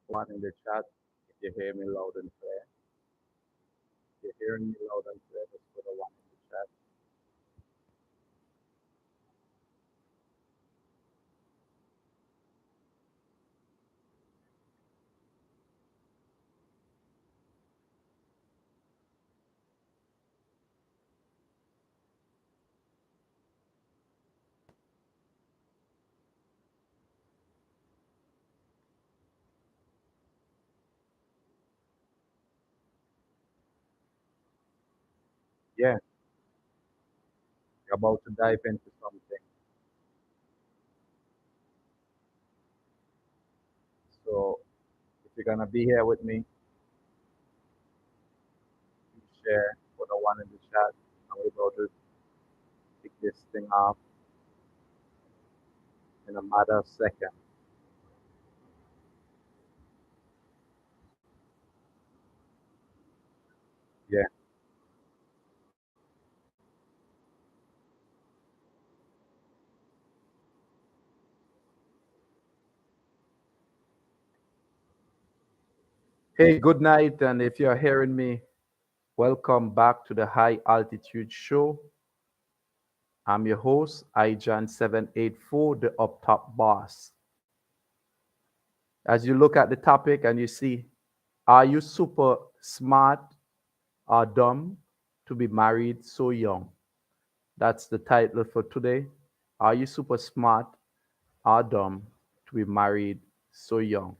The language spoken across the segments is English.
one in the chat. If you hear me loud and clear, if you're hearing me loud and clear, just put a one in the chat. Yeah, you're about to dive into something. So if you're gonna be here with me, please share, put a one in the chat, and we're about to kick this thing off in a matter of seconds. Yeah. Hey, good night, and if you're hearing me, welcome back to the High Altitude Show. I'm your host, iJohn784, the Up Top Boss. As you look at the topic and you see, are you super smart or dumb to be married so young? That's the title for today. Are you super smart or dumb to be married so young?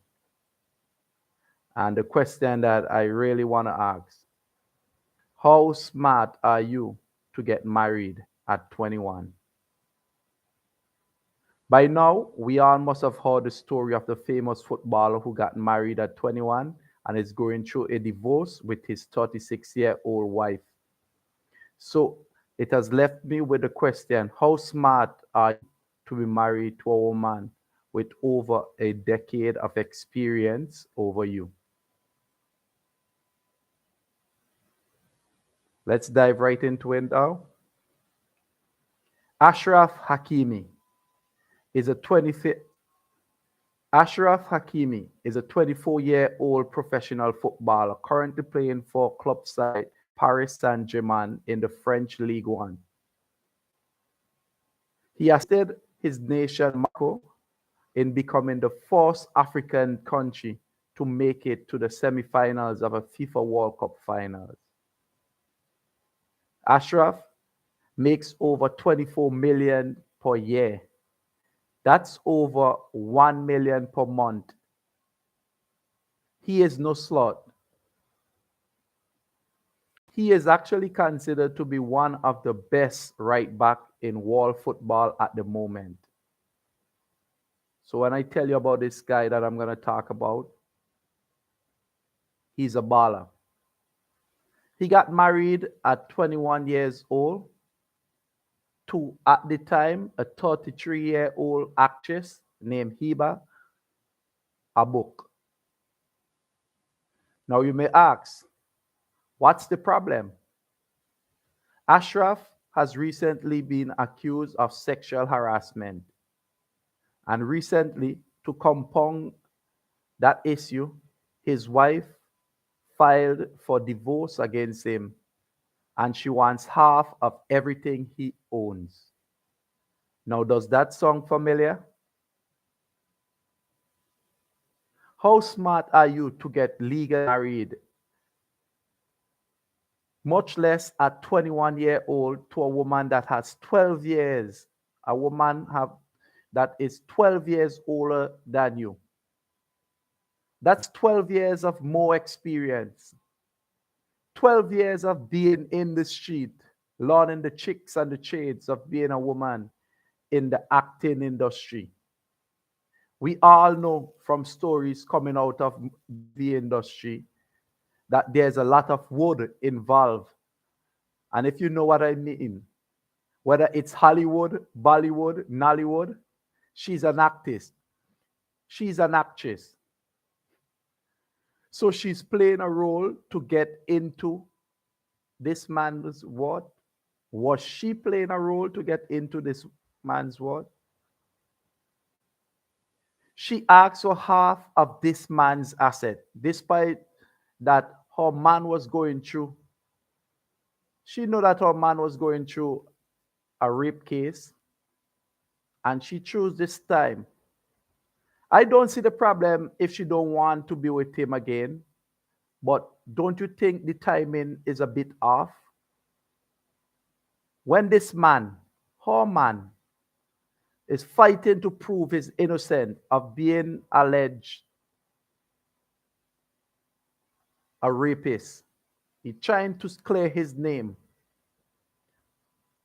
And the question that I really want to ask, how smart are you to get married at 21? By now, we all must have heard the story of the famous footballer who got married at 21 and is going through a divorce with his 36-year-old wife. So it has left me with the question, how smart are you to be married to a woman with over a decade of experience over you? Let's dive right into it now. Achraf Hakimi is a 25 Achraf Hackimi is a 24-year-old professional footballer currently playing for club side Paris Saint-Germain in the French League One. He assisted his nation Morocco in becoming the first African country to make it to the semi-finals of a FIFA World Cup finals. Achraf makes over 24 million per year. That's over 1 million per month. He is no slouch. He is actually considered to be one of the best right back in world football at the moment. So when I tell you about this guy that I'm going to talk about, he's a baller. He got married at 21 years old to, at the time, a 33-year-old actress named Hiba Abuk. Now you may ask, what's the problem? Ashraf has recently been accused of sexual harassment. And recently, to compound that issue, his wife filed for divorce against him, and she wants half of everything he owns. Now, does that sound familiar? How smart are you to get legally married, much less at 21-year-old, to a woman that has 12 years, a woman that is 12 years older than you? That's 12 years of more experience. 12 years of being in the street, learning the tricks and the trades of being a woman in the acting industry. We all know from stories coming out of the industry that there's a lot of wood involved. And if you know what I mean, whether it's Hollywood, Bollywood, Nollywood, she's an artist, she's an actress. So she's playing a role to get into this man's what? Was she playing a role to get into this man's what? She asked for half of this man's asset, despite that her man was going through. She knew that her man was going through a rape case, and she chose this time. I don't see the problem if she don't want to be with him again, but don't you think the timing is a bit off? When this man, her man, is fighting to prove his innocence of being alleged a rapist, he's trying to clear his name.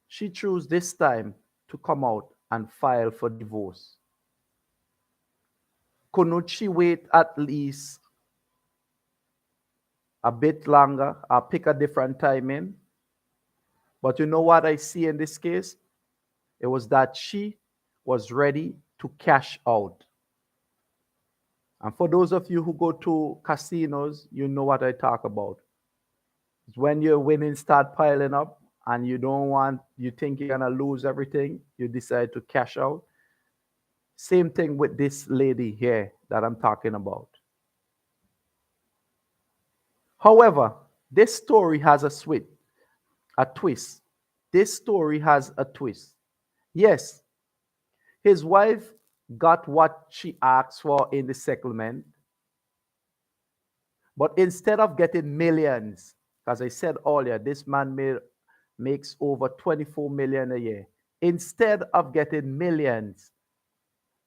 She chose this time to come out and file for divorce. Couldn't she wait at least a bit longer or pick a different timing? But you know what I see in this case? It was that she was ready to cash out. And for those of you who go to casinos, you know what I talk about. It's when your winnings start piling up and you think you're gonna lose everything, you decide to cash out. Same thing with this lady here that I'm talking about. However, this story has a twist. This story has a twist. Yes, his wife got what she asked for in the settlement, but instead of getting millions, as I said earlier, this man makes over 24 million a year. Instead of getting millions,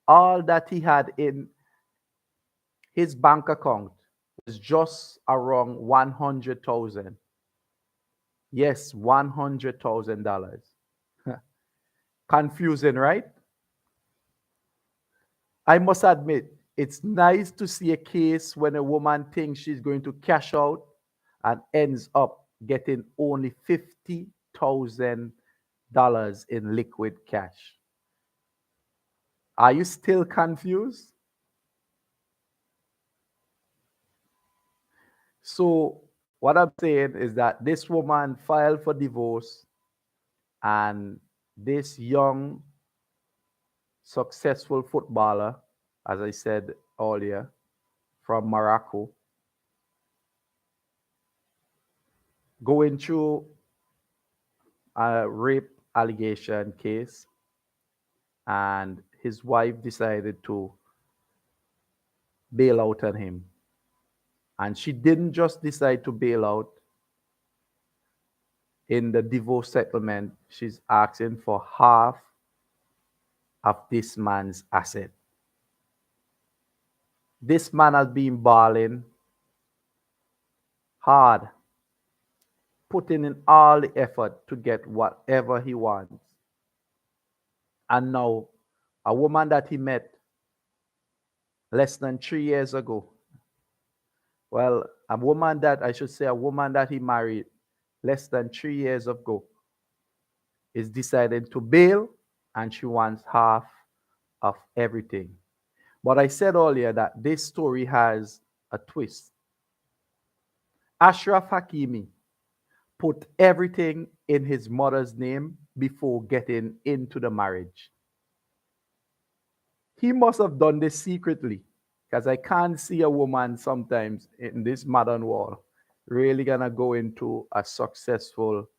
all that he had in his bank account was just around 100,000. Yes, $100,000. Confusing, right? I must admit, it's nice to see a case when a woman thinks she's going to cash out and ends up getting only $50,000 in liquid cash. Are you still confused? So, what I'm saying is that this woman filed for divorce, and this young, successful footballer, as I said earlier, from Morocco, going through a rape allegation case, and his wife decided to bail out on him. And she didn't just decide to bail out. In the divorce settlement, she's asking for half of this man's asset. This man has been balling hard, putting in all the effort to get whatever he wants. And now, a woman that he met less than 3 years ago, well, a woman that he married less than 3 years ago, is deciding to bail, and she wants half of everything. But I said earlier that this story has a twist. Achraf Hackimi put everything in his mother's name before getting into the marriage. He must have done this secretly, because I can't see a woman sometimes in this modern world really gonna go into a successful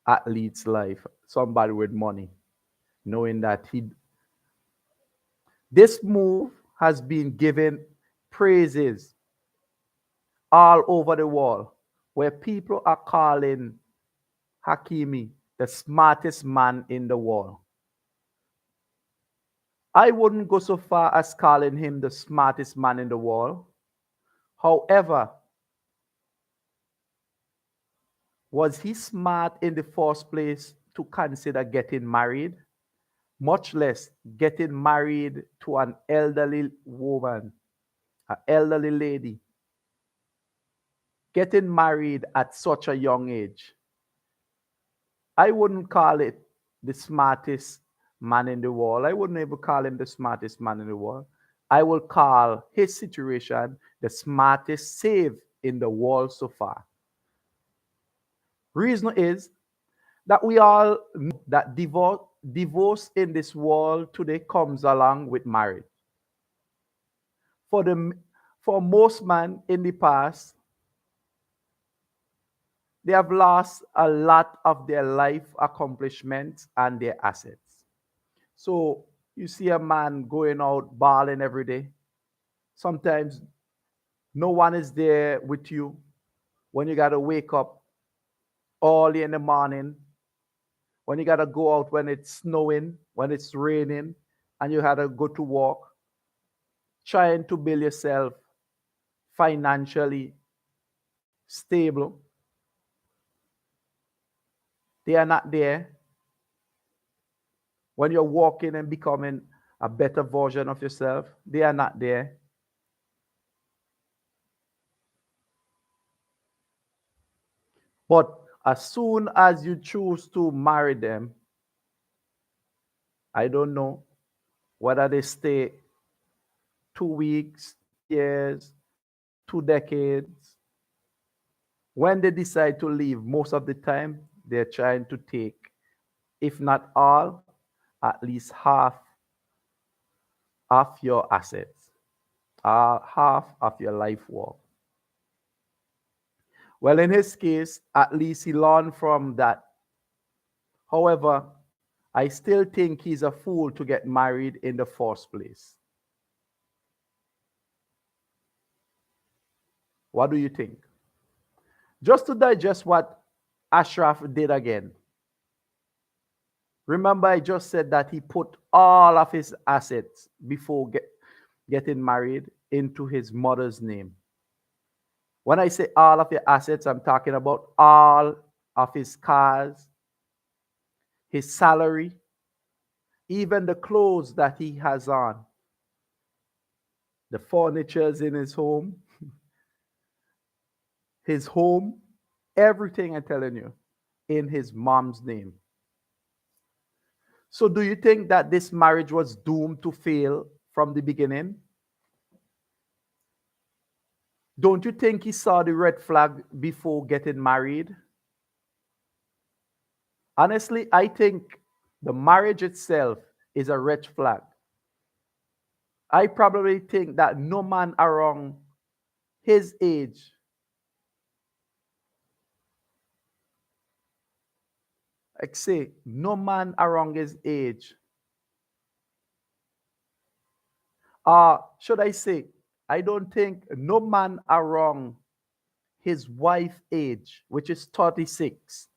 athlete's life, somebody with money, knowing that this move has been given praises all over the world, where people are calling Hakimi the smartest man in the world. I wouldn't go so far as calling him the smartest man in the world. However, was he smart in the first place to consider getting married? Much less getting married to an elderly woman, an elderly lady. Getting married at such a young age. I wouldn't call it the smartest man in the world. I wouldn't even call him the smartest man in the world. I will call his situation the smartest save in the world so far. Reason is that we all know that divorce in this world today comes along with marriage. For the for most men in the past, they have lost a lot of their life accomplishments and their assets. So you see a man going out balling every day. Sometimes no one is there with you when you got to wake up early in the morning, when you got to go out when it's snowing, when it's raining, and you had to go to work, trying to build yourself financially stable. They are not there when you're walking and becoming a better version of yourself. They are not there. But as soon as you choose to marry them, I don't know whether they stay 2 weeks, 2 years, 2 decades. When they decide to leave, most of the time, they're trying to take, if not all, at least half of your assets, half of your life work. Well, in his case, at least he learned from that. However, I still think he's a fool to get married in the first place. What do you think? Just to digest what Ashraf did again. Remember, I just said that he put all of his assets before getting married into his mother's name. When I say all of your assets, I'm talking about all of his cars, his salary, even the clothes that he has on, the furnitures in his home, everything I'm telling you, in his mom's name. So, do you think that this marriage was doomed to fail from the beginning? Don't you think he saw the red flag before getting married? Honestly, I think the marriage itself is a red flag. I probably think that no man around his age, like say, no man around his age, should I say, I don't think no man around his wife age, which is 36,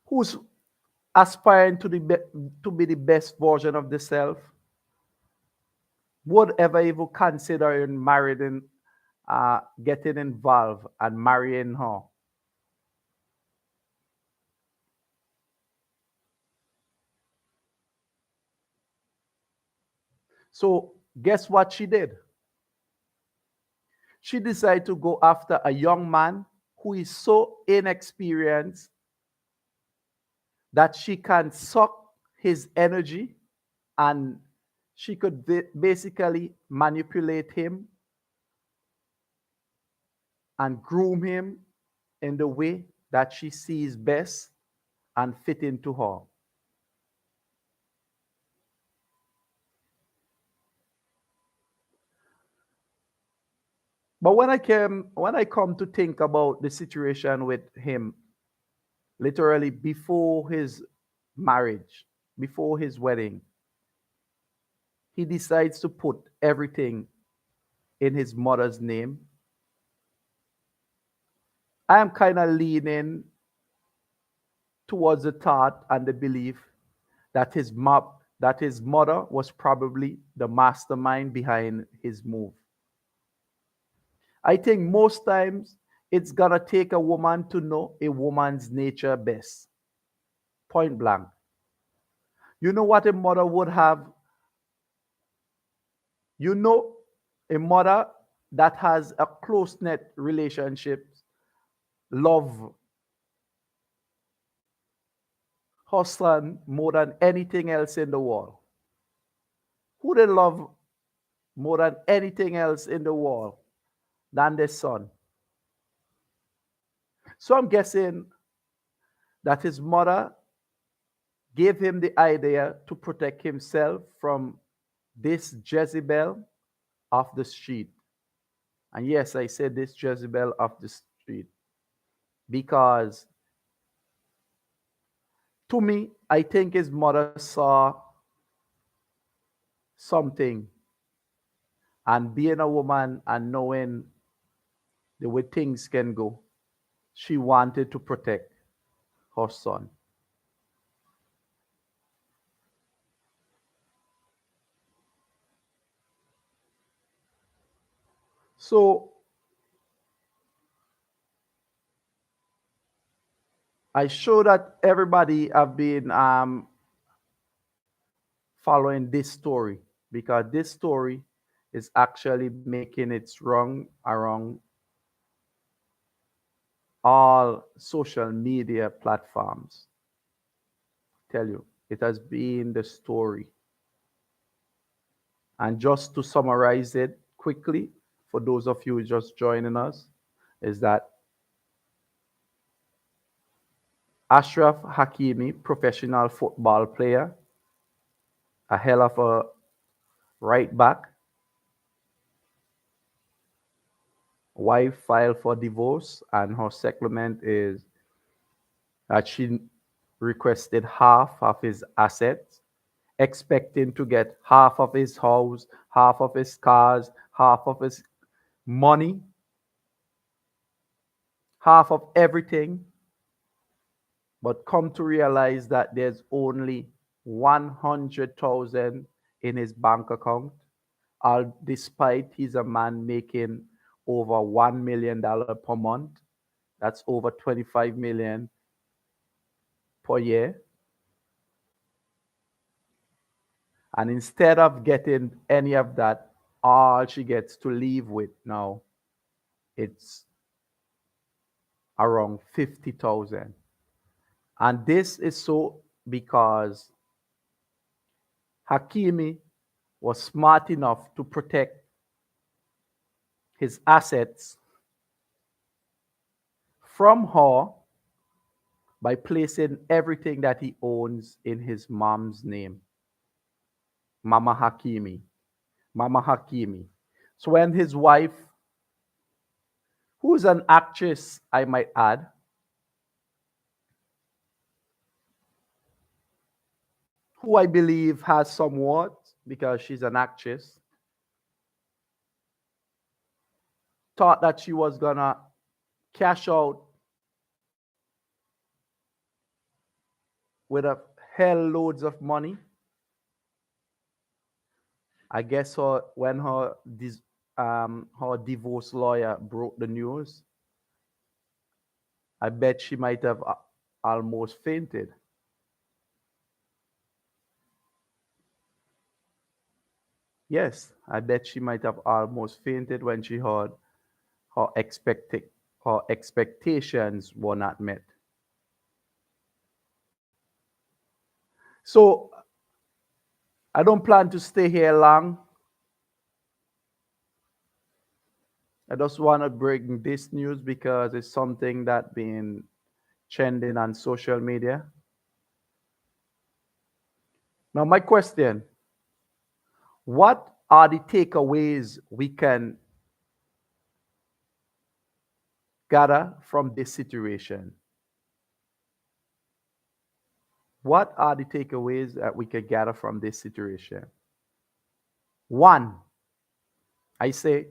who's aspiring to be the best version of themselves, would ever even consider in marrying, getting involved and marrying her. So guess what she did? She decided to go after a young man who is so inexperienced that she can suck his energy and she could basically manipulate him and groom him in the way that she sees best and fit into her. But when I come to think about the situation with him, literally before his marriage, before his wedding, he decides to put everything in his mother's name. I am kind of leaning towards the thought and the belief that his mother was probably the mastermind behind his move. I think most times it's gonna take a woman to know a woman's nature best. Point blank. You know what a mother would have? You know, a mother that has a close knit relationship, love her son more than anything else in the world. Who they love more than anything else in the world than their son. So I'm guessing that his mother gave him the idea to protect himself from this Jezebel of the street. And yes, I said this Jezebel of the street because to me, I think his mother saw something, and being a woman and knowing the way things can go, she wanted to protect her son. So I sure that everybody have been following this story because this story is actually making its run around all social media platforms. Tell you, it has been the story. And just to summarize it quickly, for those of you just joining us, is that Achraf Hackimi, professional football player, a hell of a right back, wife filed for divorce, and her settlement is that she requested half of his assets, expecting to get half of his house, half of his cars, half of his money, half of everything, but come to realize that there's only 100,000 in his bank account, all despite he's a man making over $1 million per month. That's over 25 million per year. And instead of getting any of that, all she gets to leave with now, it's around 50,000. And this is so because Hakimi was smart enough to protect his assets from her by placing everything that he owns in his mom's name, Mama Hakimi. Mama Hakimi. So when his wife, who's an actress, I might add, who I believe has somewhat, because she's an actress, thought that she was gonna cash out with a hell loads of money. I guess when her divorce lawyer broke the news, I bet she might have almost fainted. Yes, I bet she might have almost fainted when she heard her her expectations were not met. So I don't plan to stay here long. I just want to bring this news because it's something that been trending on social media. Now, my question, what are the takeaways we can gather from this situation? What are the takeaways that we can gather from this situation? One, I say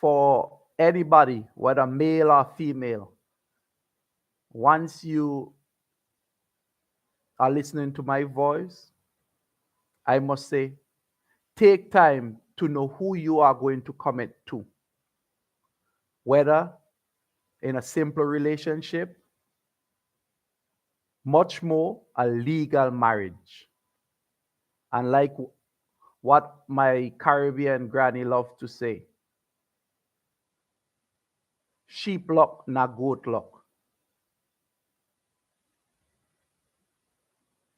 for anybody, whether male or female, once you are listening to my voice, I must say, take time to know who you are going to commit to, whether in a simple relationship, much more a legal marriage. And like what my Caribbean granny loved to say, sheep luck, na goat luck.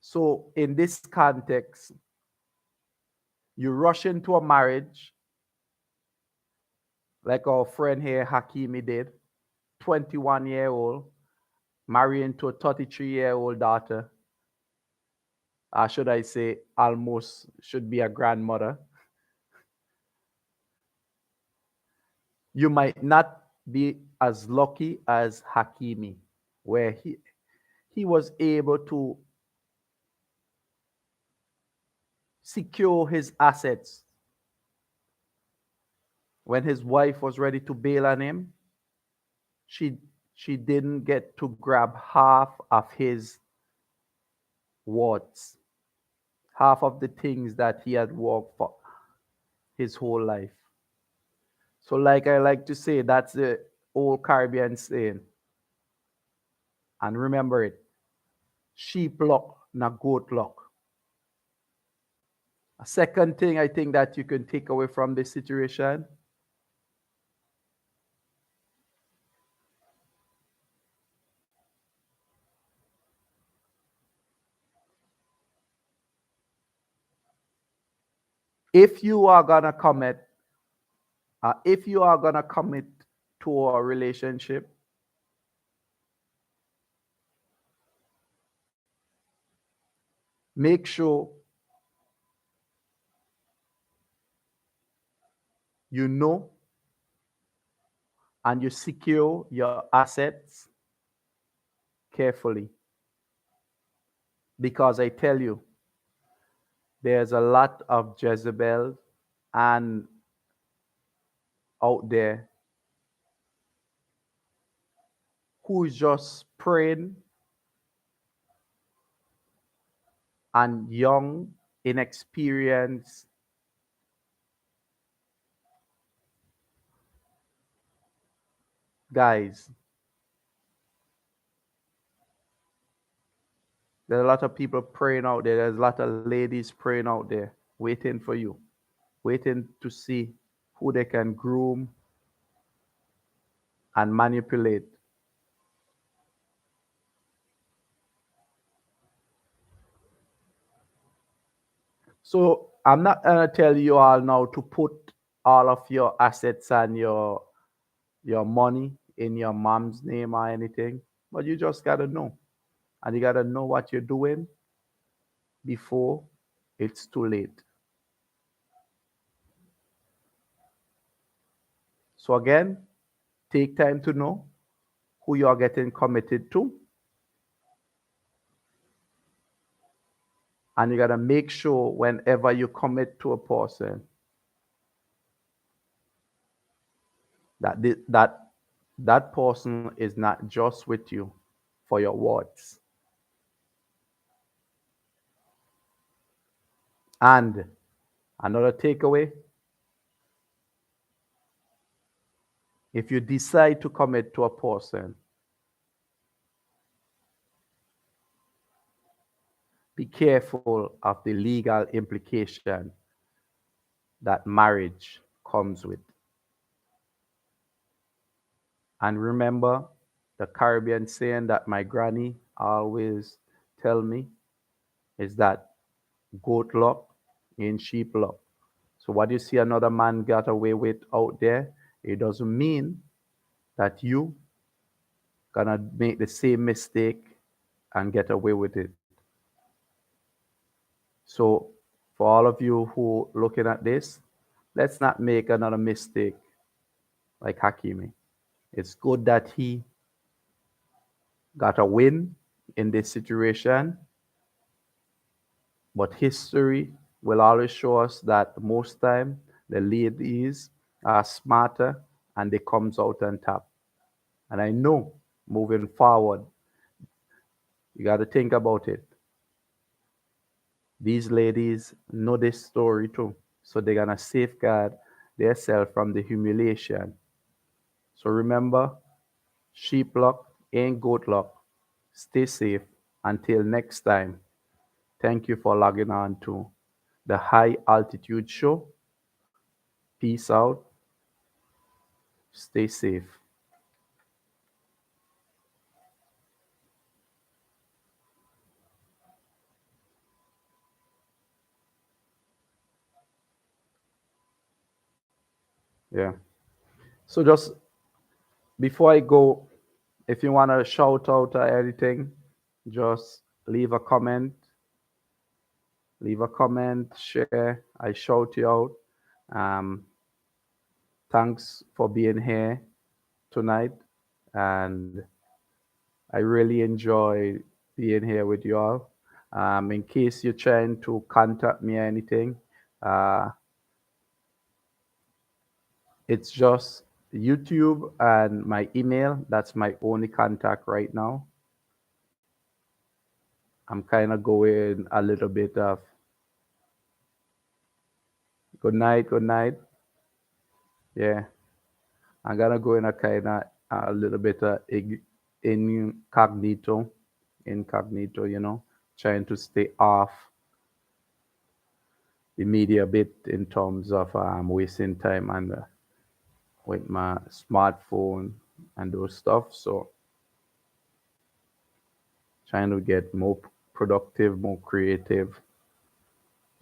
So in this context, you rush into a marriage like our friend here, Hakimi, did. 21-year-old marrying to a 33-year-old daughter, or should I say, almost should be a grandmother, you might not be as lucky as Hakimi, where he was able to secure his assets when his wife was ready to bail on him. She she didn't get to grab half of his wards, half of the things that he had worked for his whole life. So, like I like to say, that's the old Caribbean saying, and remember it: sheep luck, not goat luck. A second thing I think that you can take away from this situation: if you are gonna commit, if you are gonna commit to a relationship, make sure you know and you secure your assets carefully. Because I tell you, there's a lot of Jezebel and out there who's just praying and young, inexperienced guys. There's a lot of people praying out there. There's a lot of ladies praying out there, waiting for you, waiting to see who they can groom and manipulate. So I'm not gonna tell you all now to put all of your assets and your money in your mom's name or anything, but you just gotta know, and you gotta know what you're doing before it's too late. So again, take time to know who you are getting committed to, and you gotta make sure whenever you commit to a person that that person is not just with you for your words. And another takeaway: if you decide to commit to a person, be careful of the legal implication that marriage comes with. And remember the Caribbean saying that my granny always tell me is that goat luck in sheep luck. So what you see another man got away with out there, it doesn't mean that you gonna make the same mistake and get away with it. So for all of you who looking at this, let's not make another mistake like Hakimi. It's good that he got a win in this situation, but history will always show us that most time the ladies are smarter and they comes out on top. And I know moving forward, you got to think about it. These ladies know this story too, so they're gonna safeguard themselves from the humiliation. So remember, sheep luck ain't goat luck. Stay safe. Until next time, thank you for logging on to the High Altitude Show. Peace out. Stay safe. Yeah. So just before I go, If you want to shout out or anything, just leave a comment. Leave a comment, share. I shout you out. Um, Thanks for being here tonight. And I really enjoy being here with you all. In case you're trying to contact me or anything, uh, it's just YouTube and my email. That's my only contact right now. I'm kind of going a little bit of good night, good night. Yeah, I'm gonna go in a kind of a little bit of incognito, incognito, trying to stay off the media a bit in terms of wasting time and with my smartphone and those stuff. So trying to get more productive, more creative.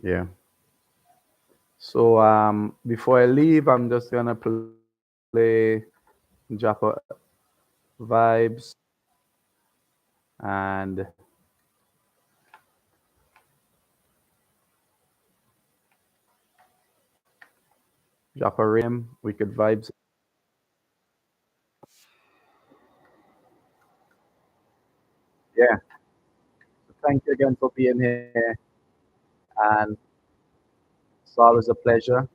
Yeah. So before I leave, I'm just gonna play Japa vibes and Japa rhythm, wicked vibes. Yeah. Thank you again for being here, and it's always a pleasure.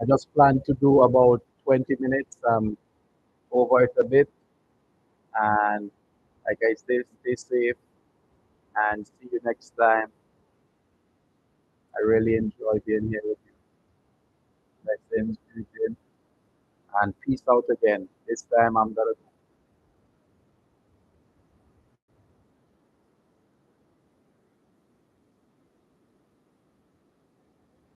I just plan to do about 20 minutes over it a bit, and like I say, stay safe and see you next time. I really enjoy being here with you. Blessings, greetings, and peace out again. This time I'm gonna